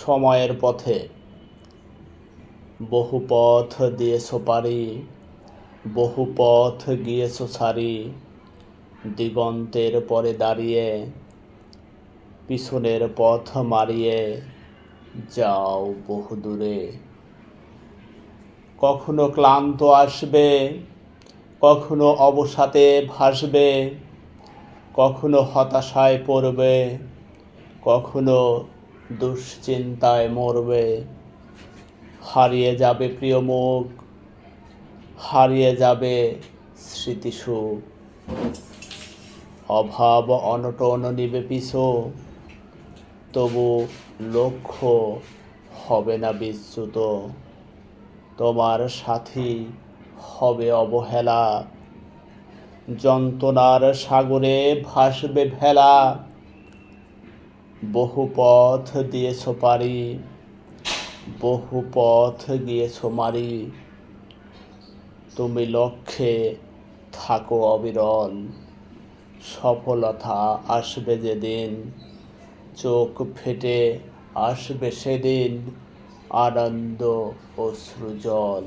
সময়ের পথে বহু পথ দিয়েছো পাড়ি, বহু পথ গিয়েছো সারি, দিগন্তের পরে দাঁড়িয়ে পিছনের পথ মারিয়ে যাও বহু দূরে। কখনো ক্লান্ত আসবে, কখনো অবসাদে ভাসবে, কখনো হতাশায় পড়বে, কখনো দুশ্চিন্তায় মরবে। হারিয়ে যাবে প্রিয় মুখ, হারিয়ে যাবে স্মৃতিসুখ, অভাব অনটন নিবে পিছু, তবু লক্ষ্য হবে না বিচ্যুত। তোমার সাথী হবে অবহেলা, যন্ত্রণার সাগরে ভাসবে ভেলা। বহু পথ দিয়েছো পাড়ি, বহু পথ গিয়েছো মারি, তুমি লক্ষ্যে থাকো অবিরল। সফলতা আসবে যেদিন, চোখ ফেটে আসবে সেদিন আনন্দ অশ্রু জল।